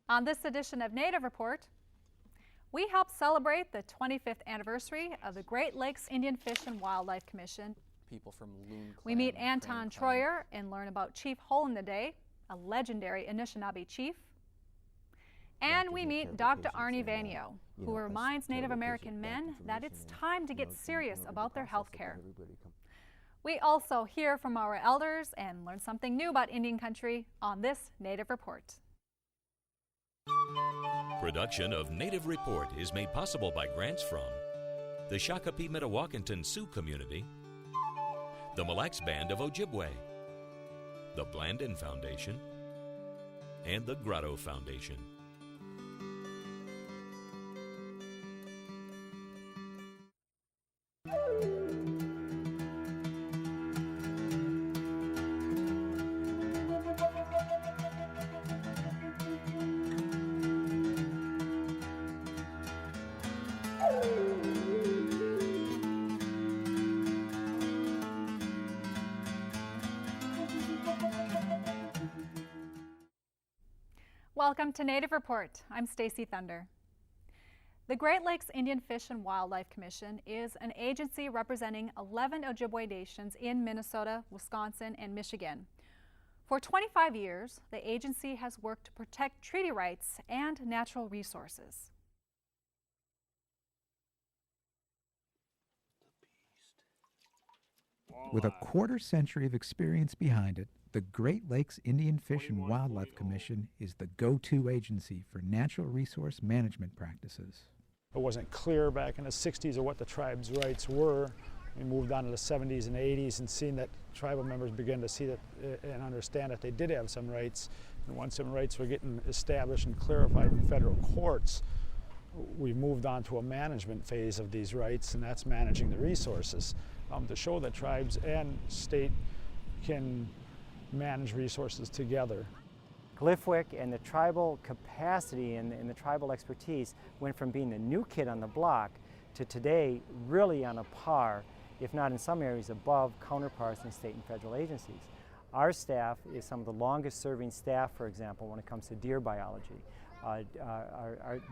On this edition of Native Report, we help celebrate the 25th anniversary of the Great Lakes Indian Fish and Wildlife Commission. People from Loon We Clan, meet Anton Crane Troyer and learn about Chief Hole in the Day, a legendary Anishinaabe chief. And we meet Dr. Arne Vainio, who reminds Native American men that it's time to get serious about their health care. We also hear from our elders and learn something new about Indian country on this Native Report. Production of Native Report is made possible by grants from the Shakopee Metawakanton Sioux Community, the Mille Lacs Band of Ojibwe, the Blandin Foundation, and the Grotto Foundation. Welcome to Native Report. I'm Stacy Thunder. The Great Lakes Indian Fish and Wildlife Commission is an agency representing 11 Ojibwe nations in Minnesota, Wisconsin, and Michigan. For 25 years, the agency has worked to protect treaty rights and natural resources. With a quarter century of experience behind it, the Great Lakes Indian Fish and Wildlife Commission is the go-to agency for natural resource management practices. It wasn't clear back in the 60s of what the tribe's rights were. We moved on to the 70s and 80s and seeing that tribal members began to see that and understand that they did have some rights. And once some rights were getting established and clarified in federal courts, we moved on to a management phase of these rights, and that's managing the resources to show that tribes and state can manage resources together. Glifwick and the tribal capacity and the tribal expertise went from being the new kid on the block to today really on a par, if not in some areas above, counterparts in state and federal agencies. Our staff is some of the longest serving staff, for example, when it comes to deer biology.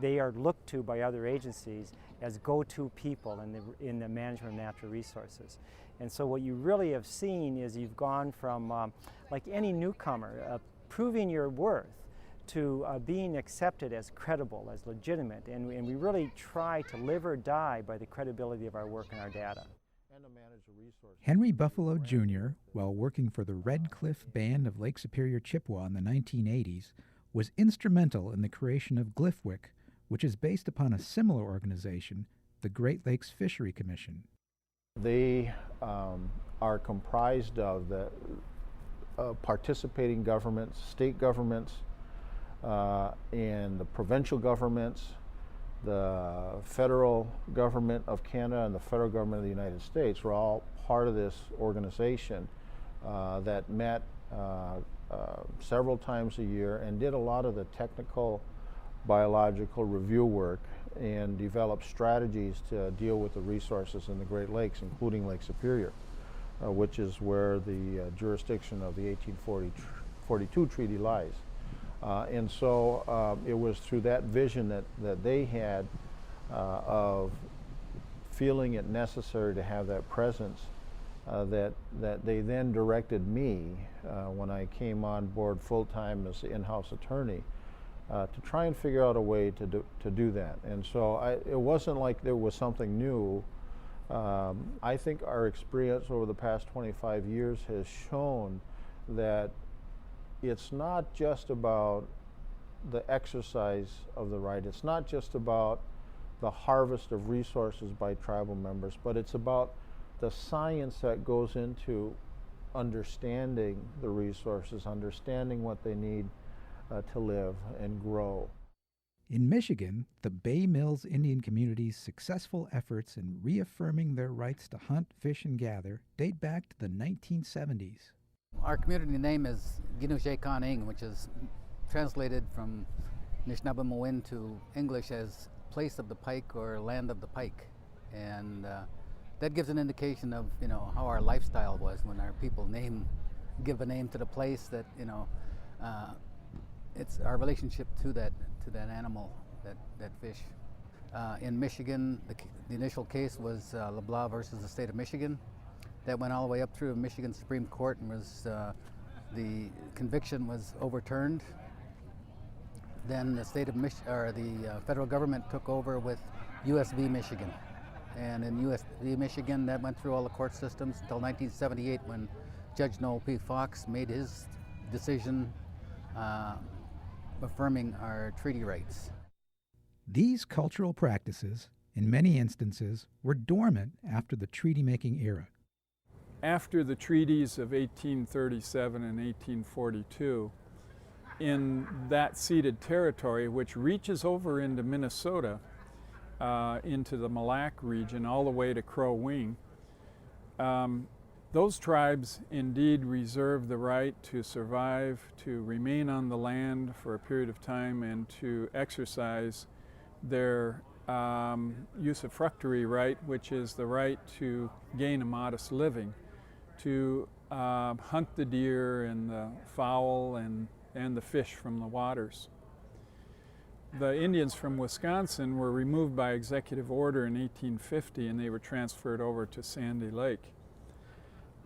They are looked to by other agencies as go-to people in the management of natural resources. And so what you really have seen is you've gone from, like any newcomer, proving your worth to being accepted as credible, as legitimate, and we really try to live or die by the credibility of our work and our data. Henry Buffalo Jr., while working for the Red Cliff Band of Lake Superior Chippewa in the 1980s, was instrumental in the creation of Glifwick, which is based upon a similar organization, the Great Lakes Fishery Commission. They are comprised of the participating governments, state governments, and the provincial governments, the federal government of Canada and the federal government of the United States were all part of this organization that met several times a year and did a lot of the technical biological review work and developed strategies to deal with the resources in the Great Lakes, including Lake Superior, which is where the jurisdiction of the 1842 treaty lies. And so it was through that vision that they had of feeling it necessary to have that presence that they then directed me when I came on board full-time as the in-house attorney to try and figure out a way to do that. And so it wasn't like there was something new. I think our experience over the past 25 years has shown that it's not just about the exercise of the right. It's not just about the harvest of resources by tribal members, but it's about the science that goes into understanding the resources, understanding what they need to live and grow. In Michigan, the Bay Mills Indian community's successful efforts in reaffirming their rights to hunt, fish, and gather date back to the 1970s. Our community name is Ginushekaning, which is translated from Anishinaabe to English as place of the pike or land of the pike. And that gives an indication of, how our lifestyle was when our people give a name to the place that, it's our relationship to that animal, that fish. In Michigan, the initial case was LeBlanc versus the state of Michigan. That went all the way up through Michigan Supreme Court and was the conviction was overturned. Then the state of the federal government took over with U.S. v. Michigan, and in U.S. v. Michigan that went through all the court systems until 1978 when Judge Noel P. Fox made his decision affirming our treaty rights. These cultural practices, in many instances, were dormant after the treaty-making era. After the treaties of 1837 and 1842, in that ceded territory, which reaches over into Minnesota, into the Mille Lacs region, all the way to Crow Wing, those tribes indeed reserve the right to survive, to remain on the land for a period of time, and to exercise their usufructuary right, which is the right to gain a modest living, to hunt the deer and the fowl and the fish from the waters. The Indians from Wisconsin were removed by executive order in 1850, and they were transferred over to Sandy Lake.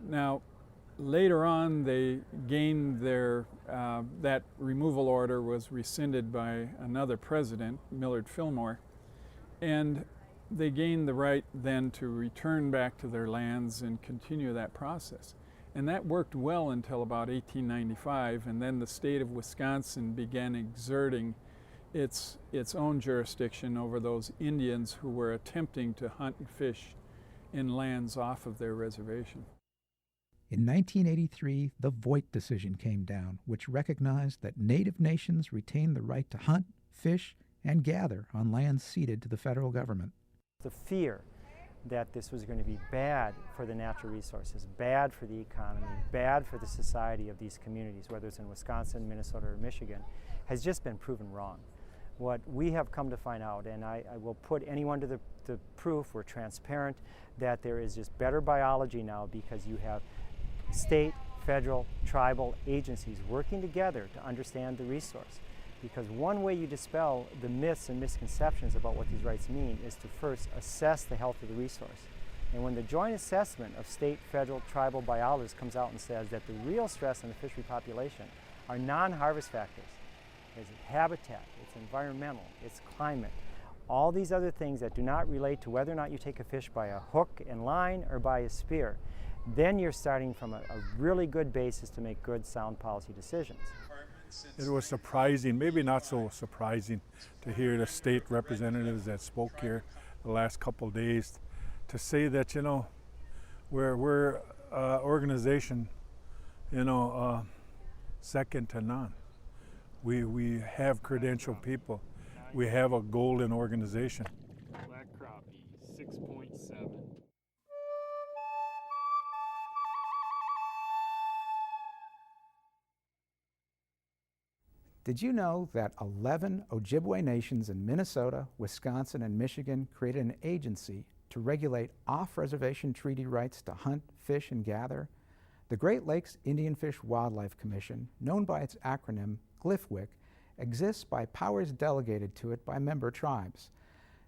Now, later on, they gained their, that removal order was rescinded by another president, Millard Fillmore, and they gained the right then to return back to their lands and continue that process. And that worked well until about 1895, and then the state of Wisconsin began exerting its own jurisdiction over those Indians who were attempting to hunt and fish in lands off of their reservation. In 1983, the Voigt decision came down, which recognized that Native nations retain the right to hunt, fish, and gather on lands ceded to the federal government. The fear that this was going to be bad for the natural resources, bad for the economy, bad for the society of these communities, whether it's in Wisconsin, Minnesota, or Michigan, has just been proven wrong. What we have come to find out, and I will put anyone to the proof, we're transparent, that there is just better biology now because you have state, federal, tribal agencies working together to understand the resource. Because one way you dispel the myths and misconceptions about what these rights mean is to first assess the health of the resource. And when the joint assessment of state, federal, tribal biologists comes out and says that the real stress on the fishery population are non-harvest factors. It's habitat, it's environmental, it's climate, all these other things that do not relate to whether or not you take a fish by a hook and line or by a spear, then you're starting from a really good basis to make good, sound policy decisions. It was surprising, maybe not so surprising, to hear the state representatives that spoke here the last couple of days to say that, you know, we're an organization, you know, second to none. We have credentialed people. We have a golden organization. Black crappie, 6.7. Did you know that 11 Ojibwe nations in Minnesota, Wisconsin, and Michigan created an agency to regulate off-reservation treaty rights to hunt, fish, and gather? The Great Lakes Indian Fish Wildlife Commission, known by its acronym GLFWIC, exists by powers delegated to it by member tribes.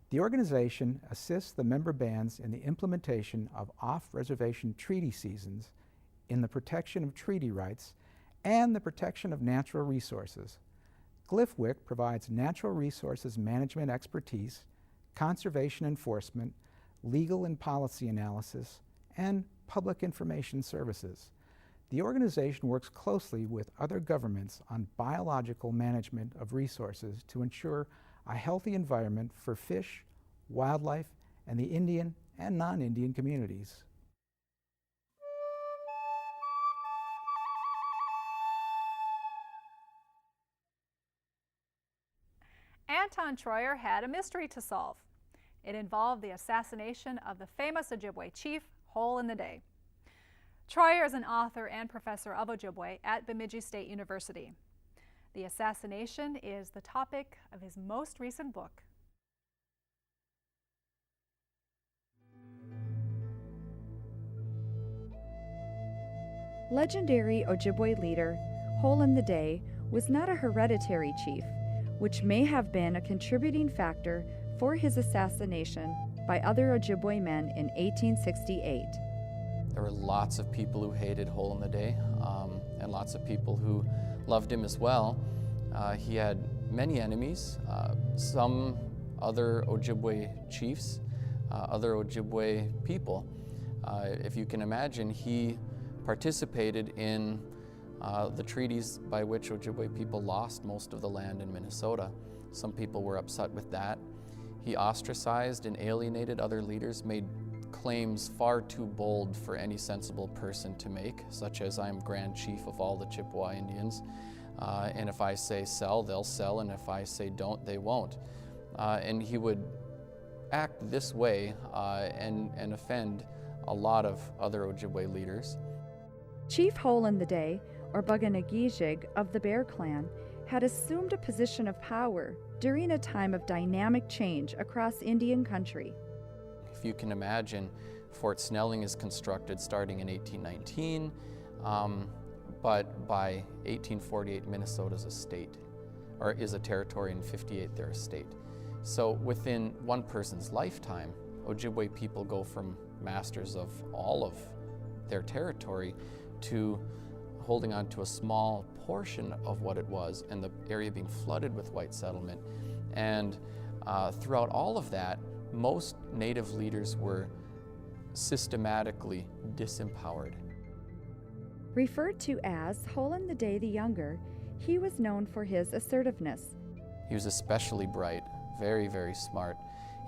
The organization assists the member bands in the implementation of off-reservation treaty seasons, in the protection of treaty rights, and the protection of natural resources. GLFWIC provides natural resources management expertise, conservation enforcement, legal and policy analysis, and public information services. The organization works closely with other governments on biological management of resources to ensure a healthy environment for fish, wildlife, and the Indian and non-Indian communities. Anton Troyer had a mystery to solve. It involved the assassination of the famous Ojibwe chief, Hole in the Day. Troyer is an author and professor of Ojibwe at Bemidji State University. The assassination is the topic of his most recent book. Legendary Ojibwe leader Hole in the Day was not a hereditary chief, which may have been a contributing factor for his assassination by other Ojibwe men in 1868. There were lots of people who hated Hole in the Day, and lots of people who loved him as well. He had many enemies, some other Ojibwe chiefs, other Ojibwe people. If you can imagine, he participated in the treaties by which Ojibwe people lost most of the land in Minnesota. Some people were upset with that. He ostracized and alienated other leaders, made claims far too bold for any sensible person to make, such as I'm Grand Chief of all the Chippewa Indians, and if I say sell, they'll sell, and if I say don't, they won't. And he would act this way and offend a lot of other Ojibwe leaders. Chief Hole in the Day, or Buganagijig of the Bear Clan, had assumed a position of power during a time of dynamic change across Indian country. If you can imagine, Fort Snelling is constructed starting in 1819, but by 1848, Minnesota's a state, or is a territory, and 58 they're a state. So within one person's lifetime, Ojibwe people go from masters of all of their territory to holding on to a small portion of what it was, and the area being flooded with white settlement. And throughout all of that, most Native leaders were systematically disempowered. Referred to as Hole in the Day the Younger, he was known for his assertiveness. He was especially bright, very, very smart,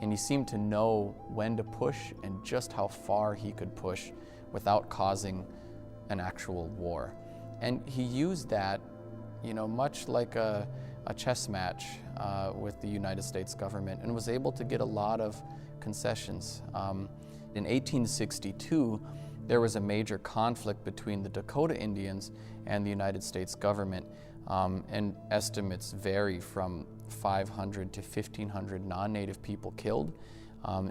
and he seemed to know when to push and just how far he could push without causing an actual war. And he used that, much like a chess match with the United States government, and was able to get a lot of concessions. In 1862, there was a major conflict between the Dakota Indians and the United States government, and estimates vary from 500 to 1,500 non-Native people killed.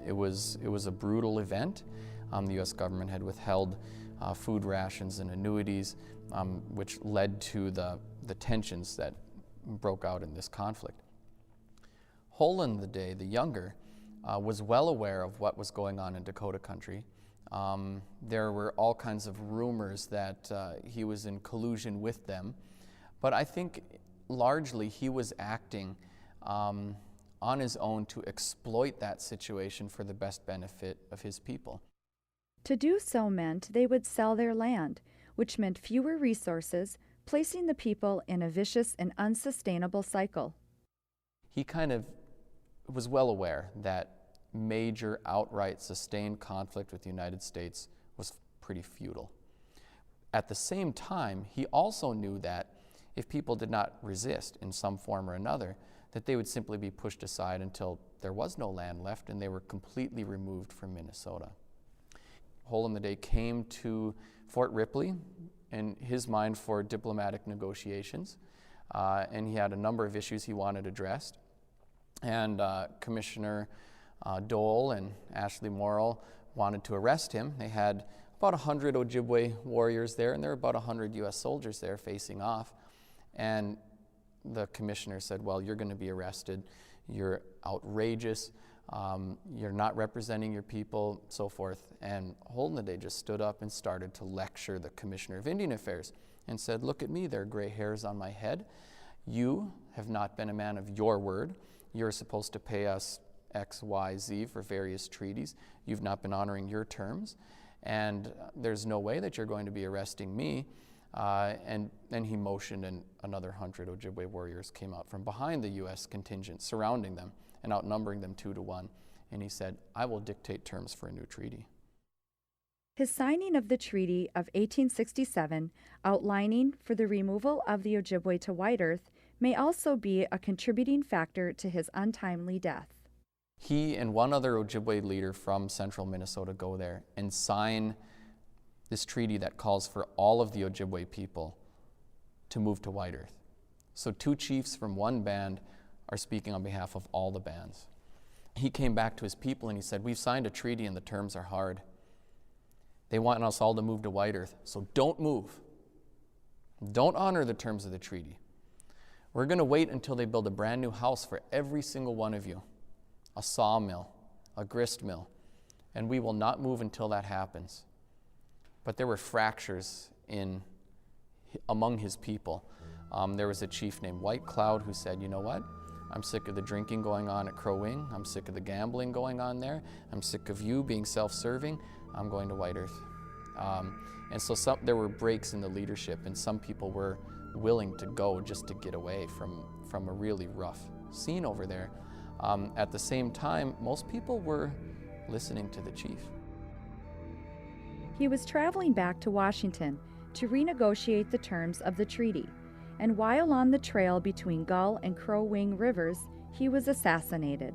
It was a brutal event. The U.S. government had withheld food rations and annuities, which led to the tensions that broke out in this conflict. Hole in the Day, the Younger, was well aware of what was going on in Dakota country. There were all kinds of rumors that he was in collusion with them, but I think largely he was acting on his own to exploit that situation for the best benefit of his people. To do so meant they would sell their land, which meant fewer resources, placing the people in a vicious and unsustainable cycle. He kind of was well aware that major, outright, sustained conflict with the United States was pretty futile. At the same time, he also knew that if people did not resist in some form or another, that they would simply be pushed aside until there was no land left and they were completely removed from Minnesota. Hole in the Day came to Fort Ripley in his mind for diplomatic negotiations, and he had a number of issues he wanted addressed. And Commissioner Dole and Ashley Morrill wanted to arrest him. They had about 100 Ojibwe warriors there, and there were about 100 U.S. soldiers there facing off. And the commissioner said, well, you're going to be arrested. You're outrageous. You're not representing your people, so forth. And Hole in the Day just stood up and started to lecture the Commissioner of Indian Affairs and said, look at me, there are gray hairs on my head. You have not been a man of your word. You're supposed to pay us X, Y, Z for various treaties. You've not been honoring your terms, and there's no way that you're going to be arresting me. And then he motioned, and another 100 Ojibwe warriors came out from behind the U.S. contingent, surrounding them and outnumbering them 2-1. And he said, I will dictate terms for a new treaty. His signing of the Treaty of 1867, outlining for the removal of the Ojibwe to White Earth, may also be a contributing factor to his untimely death. He and one other Ojibwe leader from central Minnesota go there and sign this treaty that calls for all of the Ojibwe people to move to White Earth. So 2 chiefs from one band are speaking on behalf of all the bands. He came back to his people and he said, we've signed a treaty and the terms are hard. They want us all to move to White Earth, so don't move. Don't honor the terms of the treaty. We're going to wait until they build a brand new house for every single one of you, a sawmill, a grist mill, and we will not move until that happens. But there were fractures among his people. There was a chief named White Cloud who said, you know what? I'm sick of the drinking going on at Crow Wing. I'm sick of the gambling going on there. I'm sick of you being self-serving. I'm going to White Earth. And so there were breaks in the leadership, and some people were willing to go just to get away from a really rough scene over there. At the same time, most people were listening to the chief. He was traveling back to Washington to renegotiate the terms of the treaty, and while on the trail between Gull and Crow Wing rivers, he was assassinated.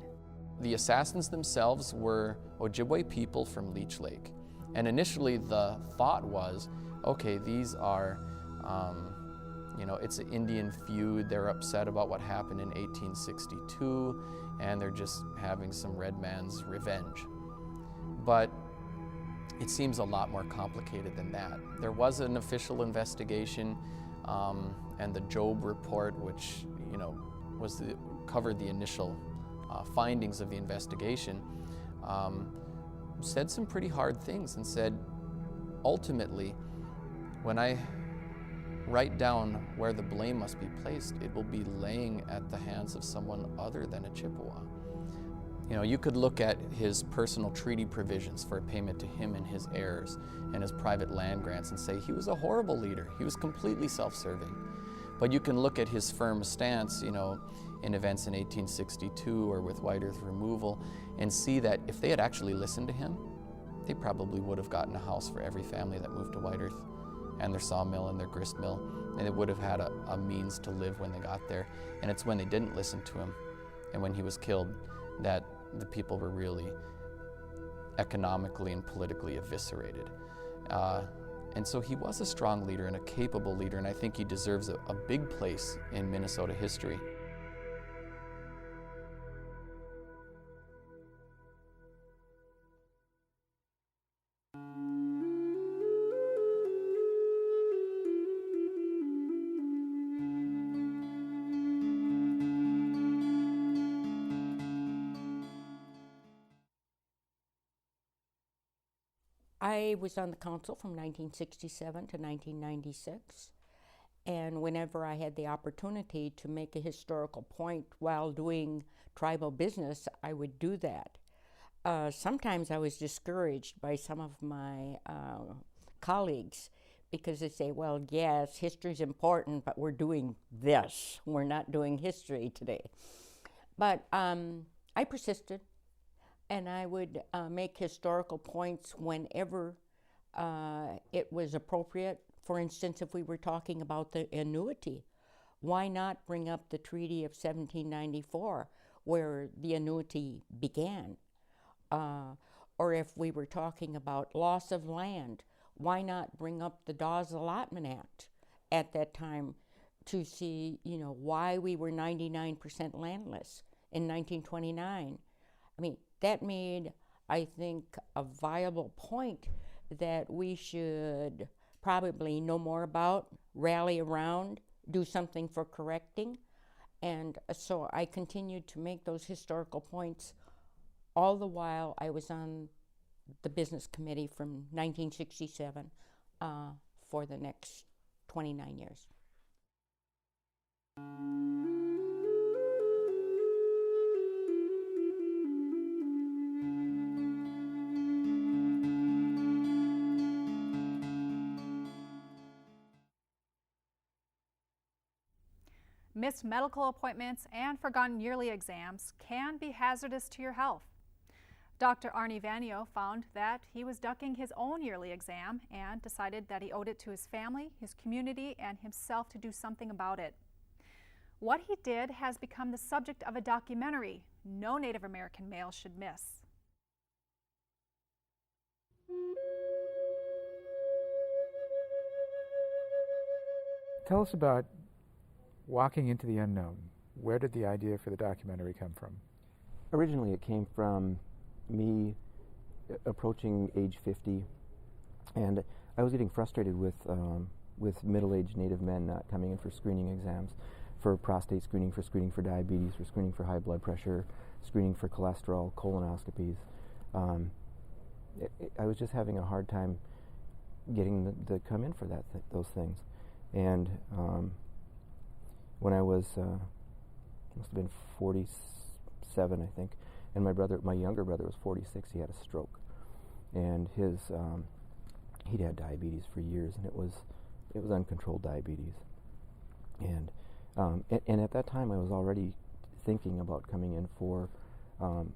The assassins themselves were Ojibwe people from Leech Lake. And initially the thought was, okay, these are, it's an Indian feud. They're upset about what happened in 1862, and they're just having some red man's revenge. But it seems a lot more complicated than that. There was an official investigation, and the Job report, which covered the initial findings of the investigation, said some pretty hard things and said, ultimately, when I write down where the blame must be placed, it will be laying at the hands of someone other than a Chippewa. You could look at his personal treaty provisions for payment to him and his heirs and his private land grants and say he was a horrible leader. He was completely self-serving. But you can look at his firm stance, in events in 1862 or with White Earth removal and see that if they had actually listened to him, they probably would have gotten a house for every family that moved to White Earth and their sawmill and their grist mill, and they would have had a means to live when they got there. And it's when they didn't listen to him and when he was killed that the people were really economically and politically eviscerated. And so he was a strong leader and a capable leader, and I think he deserves a big place in Minnesota history. I was on the council from 1967 to 1996, and whenever I had the opportunity to make a historical point while doing tribal business, I would do that. Sometimes I was discouraged by some of my colleagues because they say, well, yes, history's important, but we're doing this. We're not doing history today. But I persisted. And I would make historical points whenever it was appropriate. For instance, if we were talking about the annuity, why not bring up the Treaty of 1794, where the annuity began? Or if we were talking about loss of land, why not bring up the Dawes Allotment Act at that time to see, why we were 99% landless in 1929? I mean, that made, I think, a viable point that we should probably know more about, rally around, do something for correcting. And so I continued to make those historical points all the while I was on the business committee from 1967 for the next 29 years. Missed medical appointments and forgotten yearly exams can be hazardous to your health. Dr. Arne Vainio found that he was ducking his own yearly exam and decided that he owed it to his family, his community, and himself to do something about it. What he did has become the subject of a documentary no Native American male should miss. Tell us about walking into the unknown. Where did the idea for the documentary come from? Originally it came from me approaching age 50, and I was getting frustrated with middle-aged Native men not coming in for screening exams. for prostate screening, for diabetes, for screening for high blood pressure, screening for cholesterol, colonoscopies. I was just having a hard time getting to come in for those things. And when I was, must have been 47, I think, and my younger brother was 46, he had a stroke. And he'd had diabetes for years, and it was uncontrolled diabetes. And at that time I was already thinking about coming in for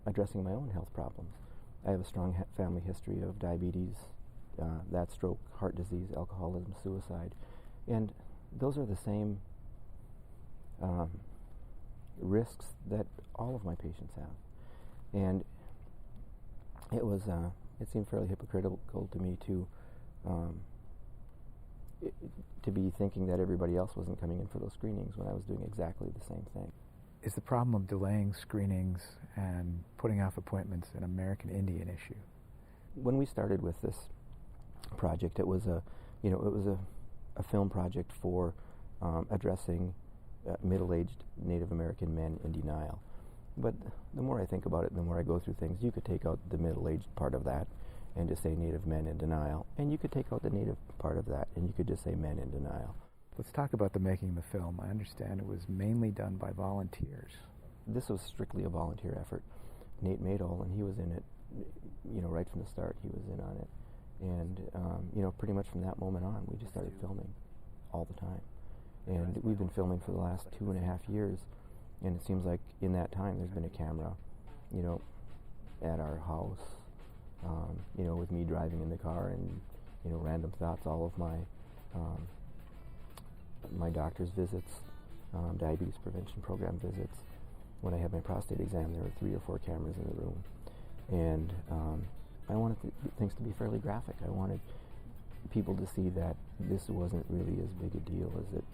addressing my own health problems. I have a strong family history of diabetes, that stroke, heart disease, alcoholism, suicide, and those are the same risks that all of my patients have. And it seemed fairly hypocritical to me to be thinking that everybody else wasn't coming in for those screenings when I was doing exactly the same thing. Is the problem of delaying screenings and putting off appointments an American Indian issue? When we started with this project, it was a film project for addressing middle-aged Native American men in denial. But the more I think about it, the more I go through things, you could take out the middle-aged part of that and just say Native men in denial, and you could take out the Native part of that and you could just say men in denial. Let's talk about the making of the film. I understand it was mainly done by volunteers. This was strictly a volunteer effort. Nate Madoll, and he was in it, right from the start, he was in on it. And, pretty much from that moment on, we just started filming all the time. And we've been filming for the last 2.5 years, and it seems like in that time there's been a camera, at our house, with me driving in the car and, random thoughts, all of my doctor's visits, diabetes prevention program visits. When I had my prostate exam, there were 3 or 4 cameras in the room. And I wanted things to be fairly graphic. I wanted people to see that this wasn't really as big a deal as it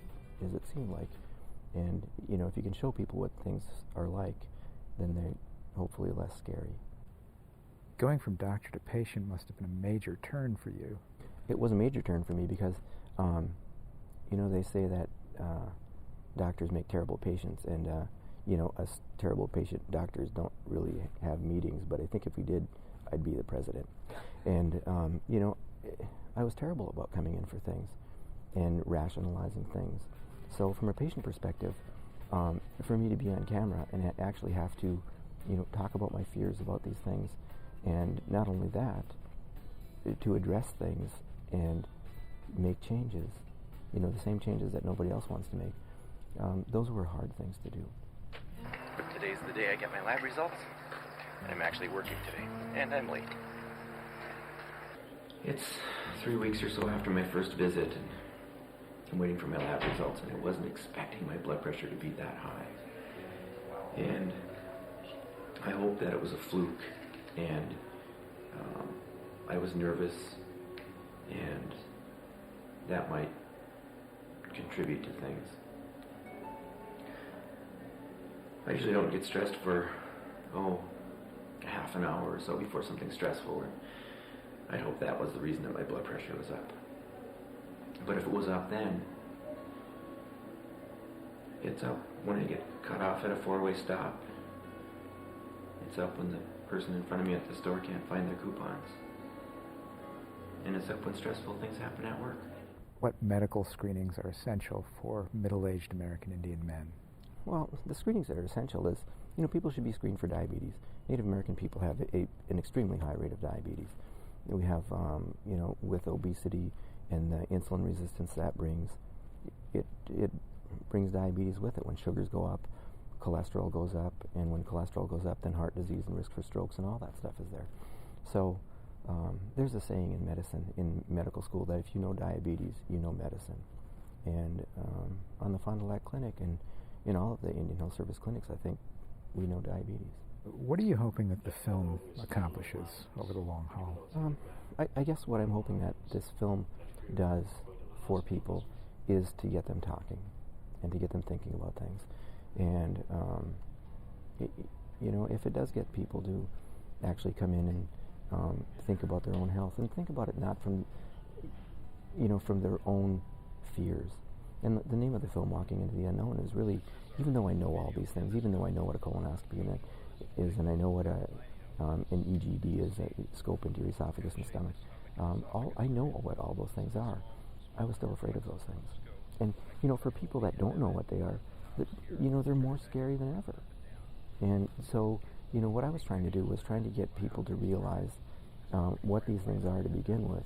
seemed like. And, if you can show people what things are like, then they're hopefully less scary. Going from doctor to patient must have been a major turn for you. It was a major turn for me because, they say that doctors make terrible patients, and, us terrible patient doctors don't really have meetings, but I think if we did, I'd be the president. And, I was terrible about coming in for things and rationalizing things. So from a patient perspective, for me to be on camera and actually have to, talk about my fears about these things, and not only that, to address things and make changes, the same changes that nobody else wants to make, those were hard things to do. Today's the day I get my lab results, and I'm actually working today, and I'm late. It's 3 weeks or so after my first visit, and I'm waiting for my lab results, and I wasn't expecting my blood pressure to be that high. And I hoped that it was a fluke, and I was nervous, and that might contribute to things. I usually don't get stressed for, half an hour or so before something stressful, and I hope that was the reason that my blood pressure was up. But if it was up then, it's up when I get cut off at a 4-way stop. It's up when the person in front of me at the store can't find their coupons. And it's up when stressful things happen at work. What medical screenings are essential for middle-aged American Indian men? Well, the screenings that are essential is, people should be screened for diabetes. Native American people have an extremely high rate of diabetes. We have, with obesity and the insulin resistance that brings, it brings diabetes with it. When sugars go up, cholesterol goes up, and when cholesterol goes up, then heart disease and risk for strokes and all that stuff is there. So there's a saying in medicine, in medical school, that if you know diabetes, you know medicine. And on the Fond du Lac Clinic and in all of the Indian Health Service clinics, I think we know diabetes. What are you hoping that the film accomplishes over the long haul? I guess what I'm hoping that this film does for people is to get them talking and to get them thinking about things. And, if it does get people to actually come in and think about their own health, and think about it not from, from their own fears, And the name of the film, Walking into the Unknown, is really, even though I know all these things, even though I know what a colonoscopy is, and I know what an EGD is, a scope into your esophagus and stomach, I know what all those things are. I was still afraid of those things. And, for people that don't know what they are, they're more scary than ever. And so, what I was trying to do was trying to get people to realize what these things are to begin with,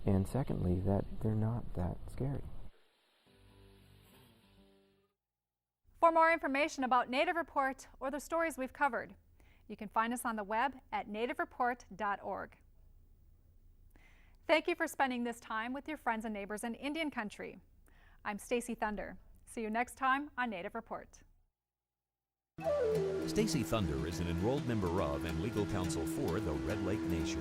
and secondly, that they're not that scary. For more information about Native Report or the stories we've covered, you can find us on the web at nativereport.org. Thank you for spending this time with your friends and neighbors in Indian Country. I'm Stacy Thunder. See you next time on Native Report. Stacy Thunder is an enrolled member of and legal counsel for the Red Lake Nation.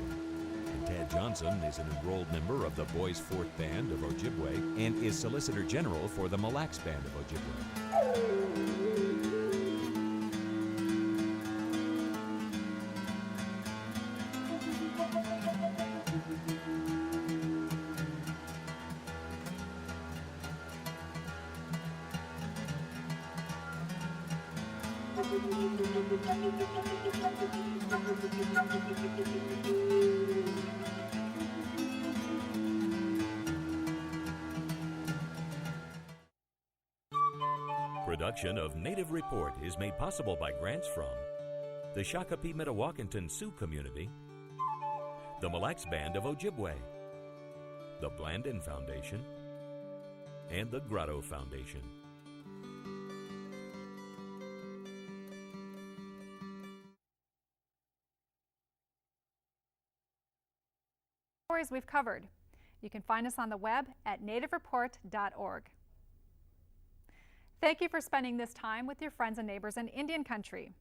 And Ted Johnson is an enrolled member of the Boys Fourth Band of Ojibwe and is Solicitor General for the Mille Lacs Band of Ojibwe. Production of Native Report is made possible by grants from the Shakopee Metawakanton Sioux Community, the Mille Lacs Band of Ojibwe, the Blandin Foundation, and the Grotto Foundation. Stories we've covered. You can find us on the web at nativereport.org. Thank you for spending this time with your friends and neighbors in Indian Country.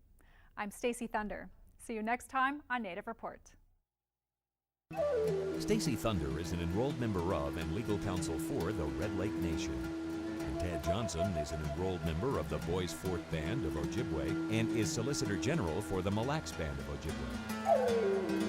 I'm Stacy Thunder. See you next time on Native Report. Stacy Thunder is an enrolled member of and legal counsel for the Red Lake Nation. And Ted Johnson is an enrolled member of the Boys Fourth Band of Ojibwe and is Solicitor General for the Mille Lacs Band of Ojibwe.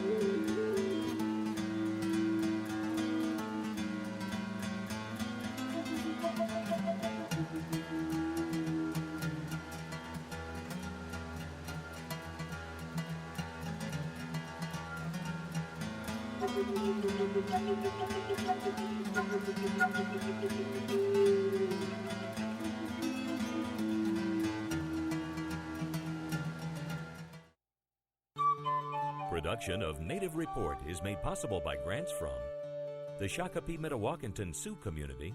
Production of Native Report is made possible by grants from the Shakopee Metawakanton Sioux Community,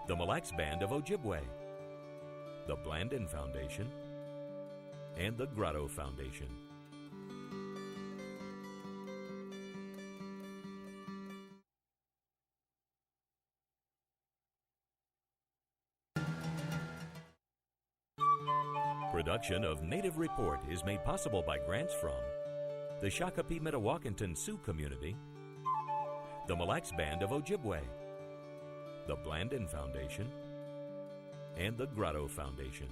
the Mille Lacs Band of Ojibwe, the Blandin Foundation, and the Grotto Foundation. Production of Native Report is made possible by grants from the Shakopee Metawakanton Sioux Community, the Mille Lacs Band of Ojibwe, the Blandin Foundation, and the Grotto Foundation.